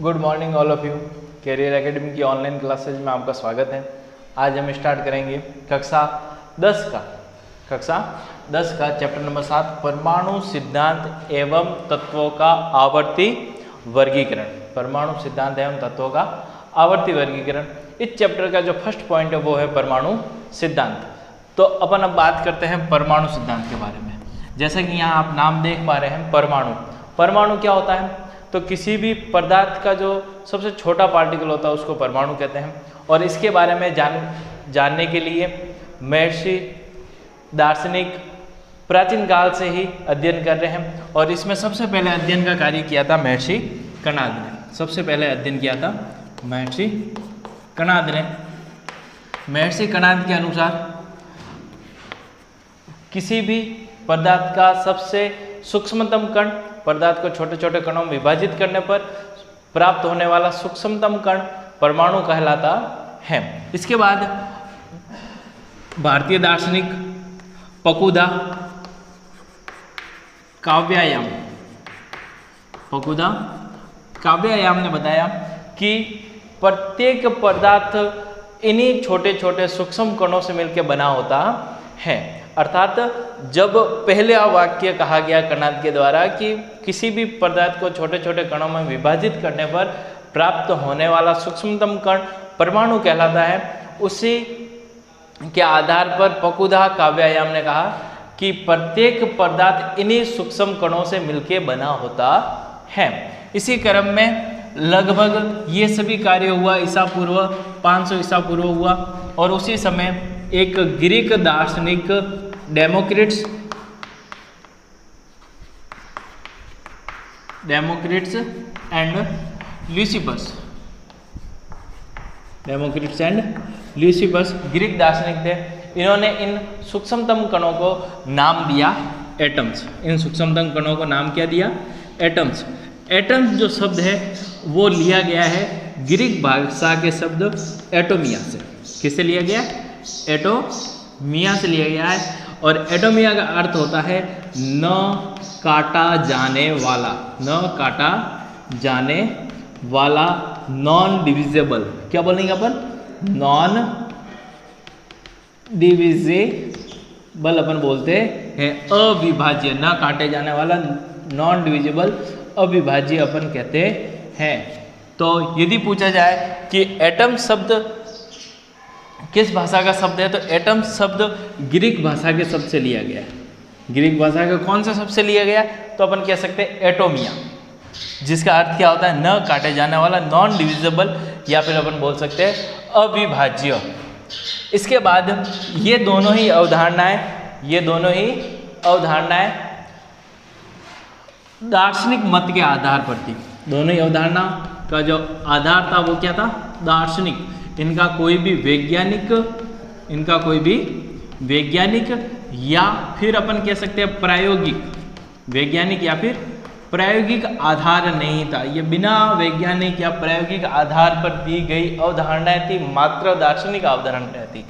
Good morning all of you. Career academy की online classes में आपका स्वागत है। आज हम स्टार्ट करेंगे कक्षा 10 का चैप्टर नंबर 7 परमाणु सिद्धांत एवं तत्वों का आवर्ती वर्गीकरण। परमाणु सिद्धांत एवं तत्वों का आवर्ती वर्गीकरण। इस चैप्टर का जो फर्स्ट पॉइंट है वो है परमाणु सिद्धांत। तो अपन अब बात करते हैं परमाणु सिद्धांत के बारे में। जैसा कि यहाँ आप नाम देख पा रहे हैं परमाणु क्या होता है? तो किसी भी पदार्थ का जो सबसे छोटा पार्टिकल होता है उसको परमाणु कहते हैं। और इसके बारे में जानने के लिए महर्षि दार्शनिक प्राचीन काल से ही अध्ययन कर रहे हैं। और इसमें सबसे पहले अध्ययन का कार्य किया था महर्षि कणाद ने। सबसे पहले अध्ययन किया था महर्षि कणाद ने। महर्षि कणाद के अनुसार किसी भी पदार्थ का सबसे सूक्ष्मतम कण, पदार्थ को छोटे छोटे कणों में विभाजित करने पर प्राप्त होने वाला सूक्ष्मतम कण परमाणु कहलाता है। इसके बाद भारतीय दार्शनिक पकुदा काव्यायाम ने बताया कि प्रत्येक पदार्थ इन्हीं छोटे छोटे सूक्ष्म कणों से मिलकर बना होता है। अर्थात जब पहले वाक्य कहा गया कणाद के द्वारा कि किसी भी पदार्थ को छोटे छोटे कणों में विभाजित करने पर प्राप्त होने वाला सूक्ष्मतम कण परमाणु कहलाता है, उसी के आधार पर पकुदा काव्यायाम ने कहा कि प्रत्येक पदार्थ इन्हीं सूक्ष्म कणों से मिलकर बना होता है। इसी क्रम में लगभग ये सभी कार्य हुआ ईसा पूर्व 500 ईसा पूर्व हुआ। और उसी समय एक ग्रीक दार्शनिक डेमोक्रिट्स एंड ल्यूसिपस ग्रीक दार्शनिक थे। इन्होंने इन सूक्ष्मतम कणों को नाम दिया एटम्स। इन सूक्ष्मतम कणों को नाम क्या दिया? एटम्स। एटम्स जो शब्द है वो लिया गया है ग्रीक भाषा के शब्द एटोमिया से। किससे लिया गया? एटोमिया से लिया गया है। और एटोमिया का अर्थ होता है न काटा जाने वाला, न काटा जाने वाला, नॉन डिविजिबल। क्या बोलेंगे अपन? नॉन डिविजिबल अपन बोलते हैं। अविभाज्य, न काटे जाने वाला, नॉन डिविजिबल, अविभाज्य अपन कहते हैं। तो यदि पूछा जाए कि एटम शब्द किस भाषा का शब्द है, तो एटम शब्द ग्रीक भाषा के शब्द से लिया गया है। ग्रीक भाषा के कौन से शब्द से लिया गया? तो अपन कह सकते हैं एटोमिया, जिसका अर्थ क्या होता है? न काटे जाने वाला, नॉन डिविजिबल, या फिर अपन बोल सकते हैं अविभाज्य। इसके बाद ये दोनों ही अवधारणाएं दार्शनिक मत के आधार पर थी। दोनों ही अवधारणा का जो आधार था वो क्या था? दार्शनिक। इनका कोई भी वैज्ञानिक या फिर अपन कह सकते हैं प्रायोगिक, वैज्ञानिक या फिर प्रायोगिक आधार नहीं था। ये बिना वैज्ञानिक या प्रायोगिक आधार पर दी गई अवधारणाएं थी, मात्र दार्शनिक अवधारणाएं थी।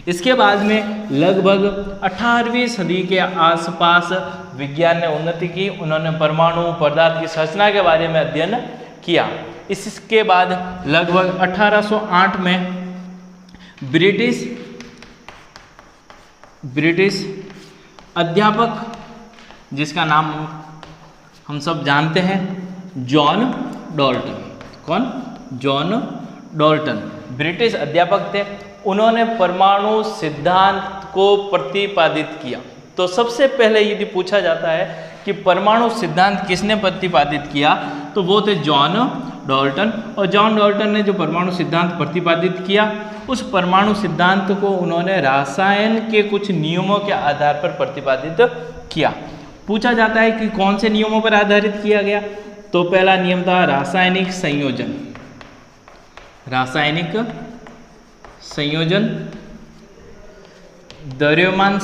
इसके बाद में लगभग 18वीं सदी के आसपास विज्ञान ने उन्नति की। उन्होंने परमाणु पदार्थ की संरचना के बारे में अध्ययन किया। इसके बाद लगभग 1808 में ब्रिटिश अध्यापक, जिसका नाम हम सब जानते हैं, जॉन डॉल्टन। कौन? जॉन डॉल्टन ब्रिटिश अध्यापक थे। उन्होंने परमाणु सिद्धांत को प्रतिपादित किया। तो सबसे पहले यदि पूछा जाता है कि परमाणु सिद्धांत किसने प्रतिपादित किया, तो वो थे जॉन डॉल्टन। और जॉन डॉल्टन ने जो परमाणु सिद्धांत प्रतिपादित किया, उस परमाणु सिद्धांत को उन्होंने रसायन के कुछ नियमों के आधार पर प्रतिपादित किया। पूछा जाता है कि कौन से नियमों पर आधारित किया गया, तो पहला नियम था रासायनिक संयोजन, द्रव्यमान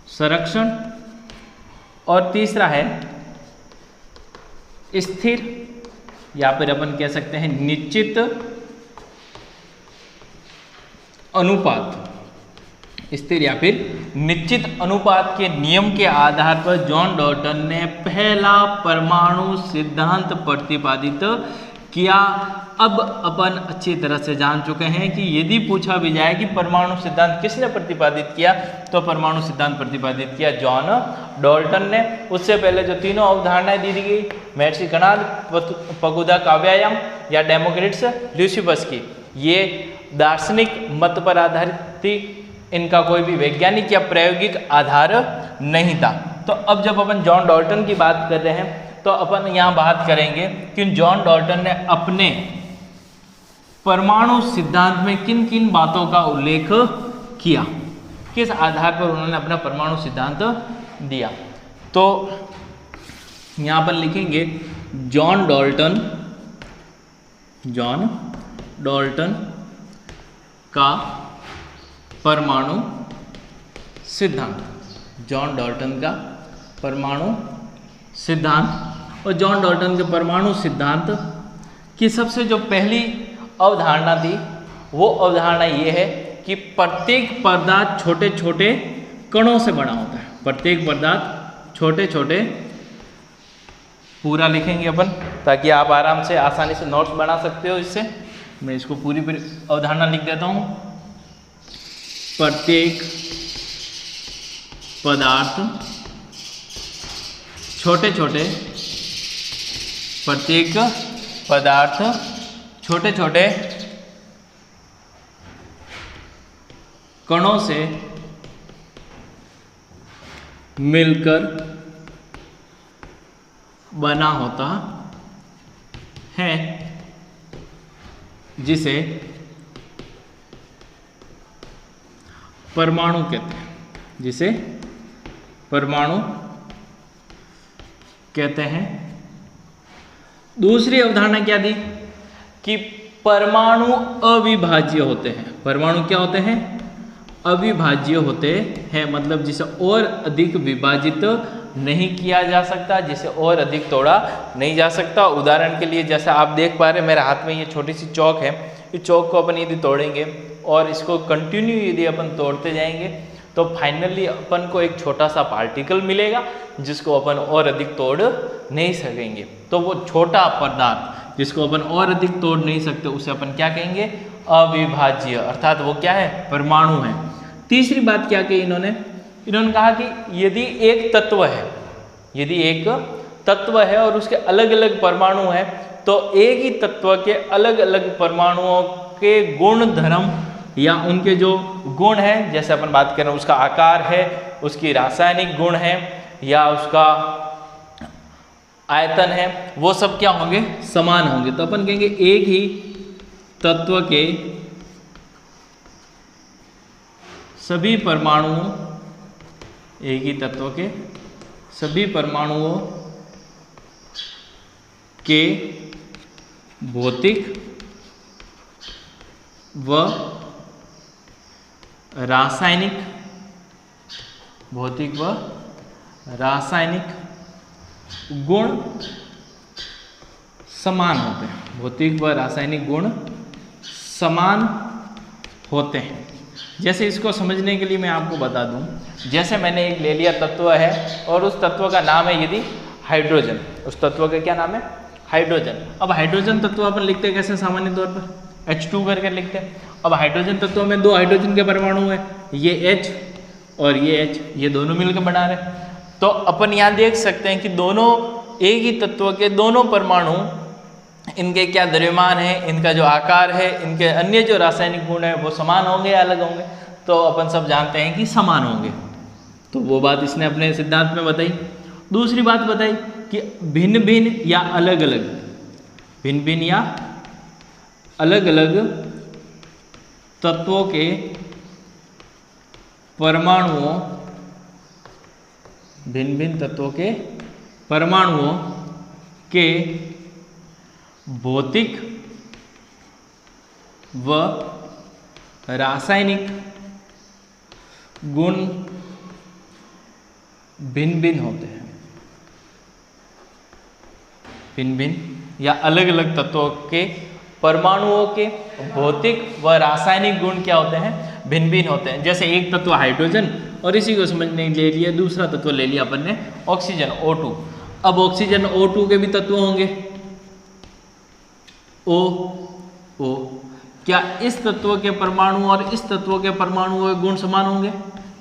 संरक्षण, और तीसरा है स्थिर या फिर अपन कह सकते हैं निश्चित अनुपात। स्थिर या फिर निश्चित अनुपात के नियम के आधार पर जॉन डॉल्टन ने पहला परमाणु सिद्धांत प्रतिपादित किया। अब अपन अच्छी तरह से जान चुके हैं कि यदि पूछा भी जाए कि परमाणु सिद्धांत किसने प्रतिपादित किया, तो परमाणु सिद्धांत प्रतिपादित किया जॉन डॉल्टन ने। उससे पहले जो तीनों अवधारणाएं दी गई, महर्षि कणाद, पकुदा काव्यायाम या डेमोक्रिटस ल्यूसिफस की, ये दार्शनिक मत पर आधारित थी। इनका कोई भी वैज्ञानिक या प्रायोगिक आधार नहीं था। तो अब जब अपन जॉन डॉल्टन की बात कर रहे हैं तो अपन यहाँ बात करेंगे कि जॉन डॉल्टन ने अपने परमाणु सिद्धांत में किन किन बातों का उल्लेख किया, किस आधार पर उन्होंने अपना परमाणु सिद्धांत दिया। तो यहाँ पर लिखेंगे जॉन डॉल्टन का परमाणु सिद्धांत, जॉन डॉल्टन का परमाणु सिद्धांत। और जॉन डॉल्टन के परमाणु सिद्धांत की सबसे जो पहली अवधारणा थी, वो अवधारणा ये है कि प्रत्येक पदार्थ छोटे छोटे कणों से बना होता है। प्रत्येक पदार्थ छोटे छोटे, पूरा लिखेंगे अपन ताकि आप आराम से आसानी से नोट्स बना सकते हो। इससे मैं इसको पूरी अवधारणा लिख देता हूँ। प्रत्येक पदार्थ छोटे छोटे, प्रत्येक पदार्थ छोटे छोटे कणों से मिलकर बना होता है, जिसे परमाणु कहते हैं, जिसे परमाणु कहते हैं। दूसरी अवधारणा क्या दी कि परमाणु अविभाज्य होते हैं। परमाणु क्या होते हैं? अविभाज्य होते हैं, मतलब जिसे और अधिक विभाजित नहीं किया जा सकता, जिसे और अधिक तोड़ा नहीं जा सकता। उदाहरण के लिए जैसे आप देख पा रहे हैं मेरे हाथ में ये छोटी सी चौक है, इस चौक को अपन यदि तोड़ेंगे और इसको कंटिन्यू यदि अपन तोड़ते जाएंगे तो फाइनली अपन को एक छोटा सा पार्टिकल मिलेगा जिसको अपन और अधिक तोड़ नहीं सकेंगे। तो वो छोटा पदार्थ जिसको अपन और अधिक तोड़ नहीं सकते उसे अपन क्या कहेंगे? अविभाज्य, अर्थात वो क्या है? परमाणु है। तीसरी बात क्या कही इन्होंने कहा कि यदि एक तत्व है, यदि एक तत्व है और उसके अलग अलग परमाणु हैं, तो एक ही तत्व के अलग अलग परमाणुओं के गुण धर्म या उनके जो गुण हैं, जैसे अपन बात करें उसका आकार है, उसकी रासायनिक गुण है या उसका आयतन है, वो सब क्या होंगे? समान होंगे। तो अपन कहेंगे एक ही तत्व के सभी परमाणुओं, एक ही तत्व के सभी परमाणुओं के भौतिक व रासायनिक, भौतिक व रासायनिक गुण समान होते हैं। भौतिक व रासायनिक गुण समान होते हैं। जैसे इसको समझने के लिए मैं आपको बता दूं, जैसे मैंने एक ले लिया तत्व है और उस तत्व का नाम है यदि हाइड्रोजन, उस तत्व का क्या नाम है? हाइड्रोजन। अब हाइड्रोजन तत्व अपन लिखते हैं कैसे? सामान्य तौर पर H2 करके लिखते हैं। अब हाइड्रोजन तत्व में दो हाइड्रोजन के परमाणु हैं, ये H और ये H, ये दोनों मिलकर बना रहे हैं। तो अपन यहाँ देख सकते हैं कि दोनों एक ही तत्व के दोनों परमाणु, इनके क्या द्रव्यमान है, इनका जो आकार है, इनके अन्य जो रासायनिक गुण है वो समान होंगे या अलग होंगे? तो अपन सब जानते हैं कि समान होंगे। तो वो बात इसने अपने सिद्धांत में बताई। दूसरी बात बताई कि भिन्न भिन्न या अलग अलग, भिन्न भिन्न या अलग अलग तत्वों के परमाणुओं, भिन्न भिन्न तत्वों के परमाणुओं के भौतिक व रासायनिक गुण भिन्न भिन्न होते हैं। भिन्न भिन्न या अलग अलग तत्वों के परमाणुओं के भौतिक व रासायनिक गुण क्या होते हैं? भिन्न भिन्न होते हैं। जैसे एक तत्व हाइड्रोजन और इसी को समझने ले लिया, दूसरा तत्व ले लिया अपन ने ऑक्सीजन O2। अब ऑक्सीजन O2 के भी तत्व होंगे O। क्या इस तत्व के परमाणु और इस तत्व के परमाणु के गुण समान होंगे?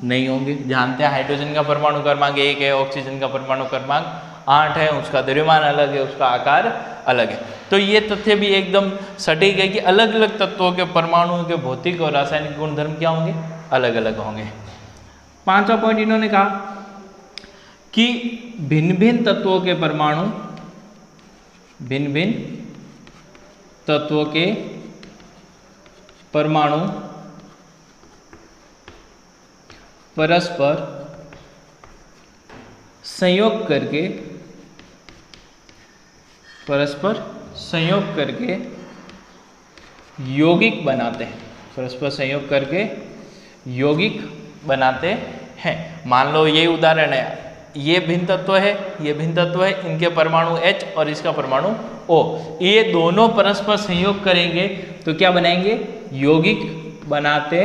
नहीं होंगे। जानते हैं हाइड्रोजन का परमाणु क्रमांक 1 है, ऑक्सीजन का परमाणु क्रमांक 8 है, उसका द्रव्यमान अलग है, उसका आकार अलग है। तो ये तथ्य भी एकदम सटीक है कि अलग अलग तत्वों के परमाणुओं के भौतिक और रासायनिक गुणधर्म क्या होंगे? अलग अलग होंगे। 5वां पॉइंट इन्होंने कहा कि भिन्न भिन्न तत्वों के परमाणु, भिन्न भिन्न तत्वों के परमाणु परस्पर संयोग करके यौगिक बनाते हैं, परस्पर संयोग करके यौगिक बनाते हैं। मान लो ये उदाहरण है, ये भिन्न तत्व है, ये भिन्न तत्व है, इनके परमाणु H और इसका परमाणु O, ये दोनों परस्पर संयोग करेंगे तो क्या बनाएंगे? यौगिक बनाते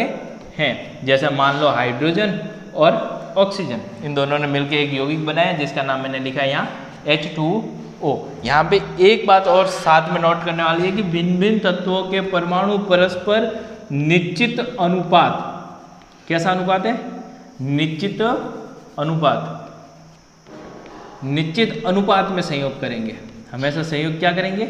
हैं। जैसे मान लो हाइड्रोजन और ऑक्सीजन, इन दोनों ने मिलकर एक यौगिक बनाया जिसका नाम मैंने लिखा है यहाँ H2O। यहाँ पे एक बात और साथ में नोट करने वाली है कि भिन्न भिन्न तत्वों के परमाणु परस्पर निश्चित अनुपात, कैसा अनुपात है? निश्चित अनुपात में संयोग करेंगे। हमेशा संयोग क्या करेंगे?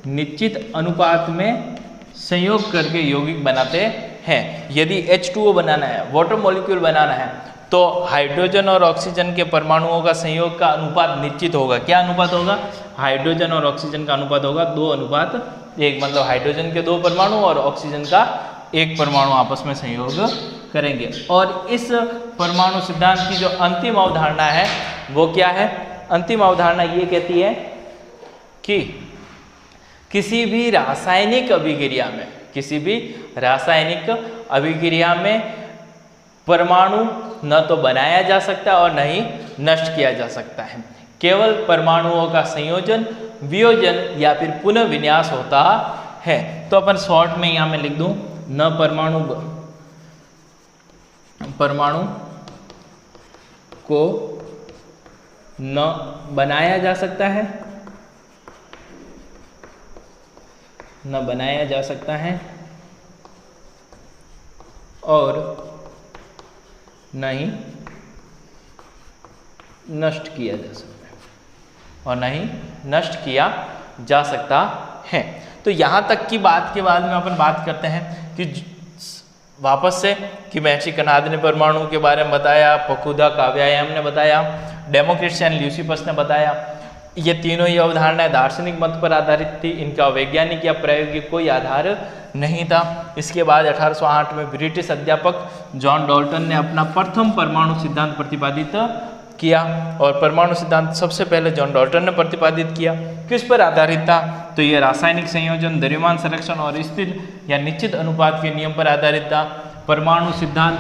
निश्चित अनुपात में संयोग करके यौगिक बनाते हैं। यदि H2O बनाना है, वाटर मॉलिक्यूल बनाना है, तो हाइड्रोजन और ऑक्सीजन के परमाणुओं का संयोग का अनुपात निश्चित होगा। क्या अनुपात होगा? हाइड्रोजन और ऑक्सीजन का अनुपात होगा 2:1। मतलब हाइड्रोजन के 2 परमाणु और ऑक्सीजन का 1 परमाणु आपस में संयोग करेंगे। और इस परमाणु सिद्धांत की जो अंतिम अवधारणा है वो क्या है? अंतिम अवधारणा ये कहती है कि किसी भी रासायनिक अभिक्रिया में परमाणु न तो बनाया जा सकता और न ही नष्ट किया जा सकता है। केवल परमाणुओं का संयोजन, वियोजन या फिर पुनः विन्यास होता है। तो अपन शॉर्ट में यहाँ मैं लिख दूं, न परमाणु को न बनाया जा सकता है, और न ही नष्ट किया जा सकता है। तो यहाँ तक की बात के बाद में अपन बात करते हैं कि वापस से कि महर्षि कणाद ने परमाणु के बारे में बताया, फकुदा, काव्यायाम ने बताया, डेमोक्रिटस एंड ल्यूसिपस ने बताया। ये तीनों ही अवधारणाएं दार्शनिक मत पर आधारित थी, इनका वैज्ञानिक या प्रायोगिक कोई आधार नहीं था। इसके बाद 1808 में ब्रिटिश अध्यापक जॉन डाल्टन ने अपना प्रथम परमाणु सिद्धांत प्रतिपादित किया, और परमाणु सिद्धांत सबसे पहले जॉन डाल्टन ने प्रतिपादित किया। किस पर आधारित था? तो ये रासायनिक संयोजन, द्रव्यमान संरक्षण और स्थिर या निश्चित अनुपात के नियम पर आधारित था। परमाणु सिद्धांत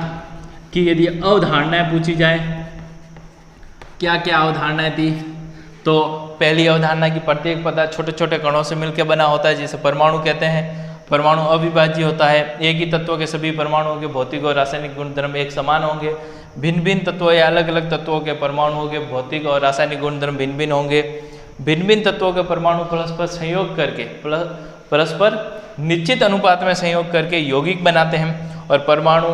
की यदि अवधारणाएं पूछी जाए, क्या क्या अवधारणाएं थी? तो पहली अवधारणा की प्रत्येक पदार्थ छोटे छोटे कणों से मिलकर बना होता है, जिसे परमाणु कहते हैं। परमाणु अविभाज्य होता है, एक ही तत्व के सभी परमाणुओं के भौतिक और रासायनिक गुणधर्म एक समान होंगे। भिन्न भिन्न तत्वों या अलग अलग तत्वों के परमाणुओं के भौतिक और रासायनिक गुणधर्म भिन्न भिन्न होंगे। भिन्न भिन्न तत्वों के परमाणु परस्पर संयोग करके, परस्पर निश्चित अनुपात में संयोग करके यौगिक बनाते हैं। और परमाणु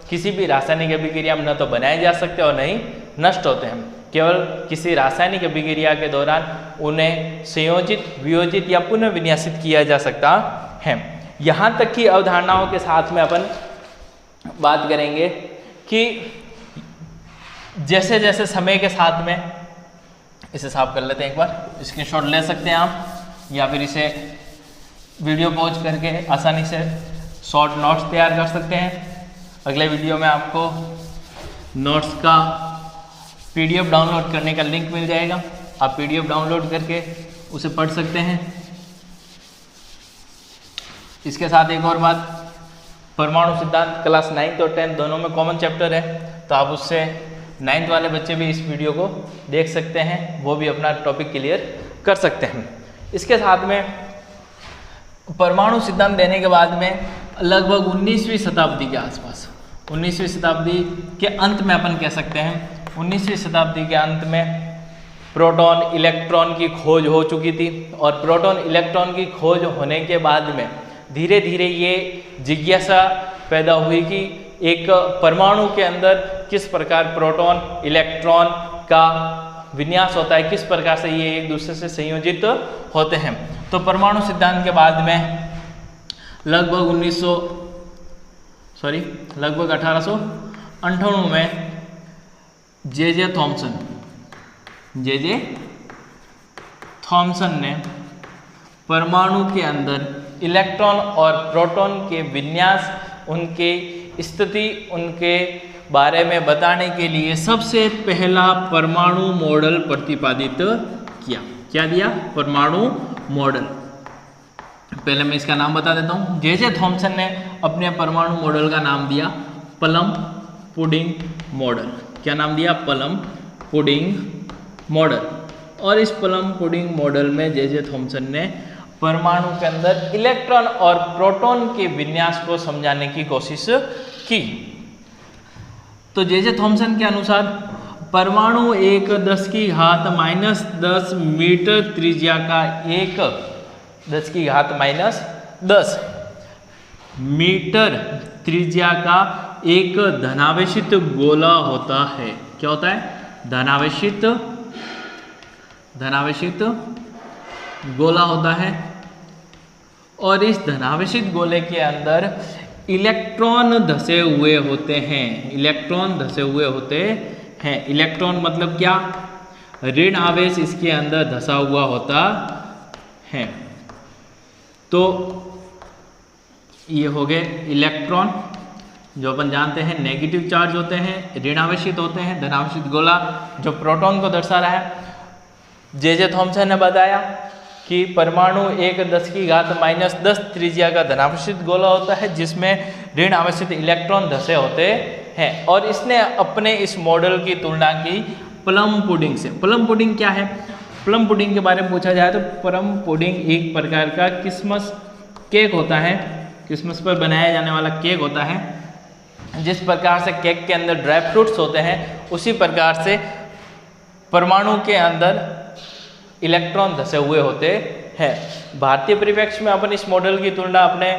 किसी भी रासायनिक अभिक्रिया में न तो बनाए जा सकते और न ही नष्ट होते हैं। केवल किसी रासायनिक अभिक्रिया के दौरान उन्हें संयोजित, वियोजित या पुनः विन्यासित किया जा सकता है। यहाँ तक की अवधारणाओं के साथ में अपन बात करेंगे कि जैसे जैसे समय के साथ में, इसे साफ कर लेते हैं एक बार, स्क्रीनशॉट ले सकते हैं आप, या फिर इसे वीडियो पॉज करके आसानी से शॉर्ट नोट्स तैयार कर सकते हैं। अगले वीडियो में आपको नोट्स का PDF डाउनलोड करने का लिंक मिल जाएगा, आप PDF डाउनलोड करके उसे पढ़ सकते हैं। इसके साथ एक और बात, परमाणु सिद्धांत क्लास 9th और 10th दोनों में कॉमन चैप्टर है, तो आप उससे 9th वाले बच्चे भी इस वीडियो को देख सकते हैं, वो भी अपना टॉपिक क्लियर कर सकते हैं। इसके साथ में परमाणु सिद्धांत देने के बाद में लगभग 19वीं शताब्दी के आसपास 19वीं शताब्दी के अंत में अपन कह सकते हैं 19वीं शताब्दी के अंत में प्रोटॉन इलेक्ट्रॉन की खोज हो चुकी थी और प्रोटॉन इलेक्ट्रॉन की खोज होने के बाद में धीरे धीरे ये जिज्ञासा पैदा हुई कि एक परमाणु के अंदर किस प्रकार प्रोटॉन इलेक्ट्रॉन का विन्यास होता है, किस प्रकार से ये एक दूसरे से संयोजित होते हैं। तो परमाणु सिद्धांत के बाद में लगभग 1898 में जे थॉमसन ने परमाणु के अंदर इलेक्ट्रॉन और प्रोटॉन के विन्यास, उनके स्थिति, उनके बारे में बताने के लिए सबसे पहला परमाणु मॉडल प्रतिपादित किया। क्या दिया? परमाणु मॉडल। पहले मैं इसका नाम बता देता हूँ। जे थॉमसन ने अपने परमाणु मॉडल का नाम दिया प्लम पुडिंग मॉडल। क्या नाम दिया? Plum pudding model. और इस प्लम पुडिंग मॉडल में जे थॉमसन ने परमाणु के अंदर इलेक्ट्रॉन और प्रोटॉन के विन्यास को समझाने की कोशिश की। तो जे थॉमसन के अनुसार परमाणु एक 10⁻⁻10 मीटर त्रिज्या का एक 10⁻⁻10 मीटर त्रिज्या का एक धनावेशित गोला होता है। क्या होता है? धनावेशित गोला होता है। और इस धनावेशित गोले के अंदर इलेक्ट्रॉन धसे हुए होते हैं। इलेक्ट्रॉन मतलब क्या? ऋण आवेश इसके अंदर धसा हुआ होता है। तो ये हो गए इलेक्ट्रॉन, जो अपन जानते हैं नेगेटिव चार्ज होते हैं, ऋण आवेशित होते हैं। धनावेशित गोला जो प्रोटॉन को दर्शा रहा है। जे थॉमसन ने बताया कि परमाणु एक 10⁻⁻10 त्रिज्या का धनावेशित गोला होता है जिसमें ऋण आवेशित इलेक्ट्रॉन धसे होते हैं। और इसने अपने इस मॉडल की तुलना की प्लम पुडिंग से। प्लम पुडिंग क्या है? प्लम पुडिंग के बारे में पूछा जाए तो प्लम पुडिंग एक प्रकार का क्रिसमस केक होता है। क्रिसमस पर बनाया जाने वाला केक होता है। जिस प्रकार से केक के अंदर ड्राई फ्रूट्स होते हैं, उसी प्रकार से परमाणु के अंदर इलेक्ट्रॉन धसे हुए होते हैं। भारतीय परिप्रेक्ष्य में अपन इस मॉडल की तुलना अपने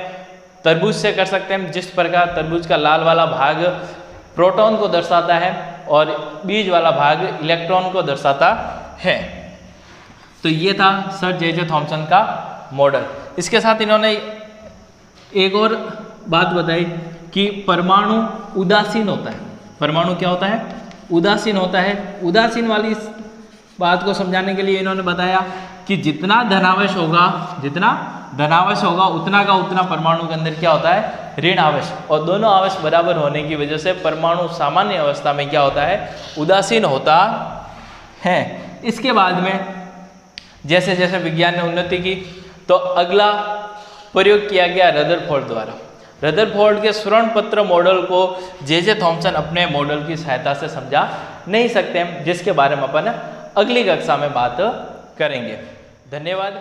तरबूज से कर सकते हैं। जिस प्रकार तरबूज का लाल वाला भाग प्रोटॉन को दर्शाता है और बीज वाला भाग इलेक्ट्रॉन को दर्शाता है। तो ये था सर जे थॉमसन का मॉडल। इसके साथ इन्होंने एक और बात बताई कि परमाणु उदासीन होता है। परमाणु क्या होता है? उदासीन होता है। उदासीन वाली बात को समझाने के लिए इन्होंने बताया कि जितना धनावेश होगा उतना का उतना परमाणु के अंदर क्या होता है? ऋण आवेश। और दोनों आवेश बराबर होने की वजह से परमाणु सामान्य अवस्था में क्या होता है? उदासीन होता है। इसके बाद में जैसे जैसे विज्ञान ने उन्नति की तो अगला प्रयोग किया गया रदरफोर्ड द्वारा। रदरफोर्ड के स्वर्ण पत्र मॉडल को जे थॉमसन अपने मॉडल की सहायता से समझा नहीं सकते, जिसके बारे में अपन अगली कक्षा में बात करेंगे। धन्यवाद।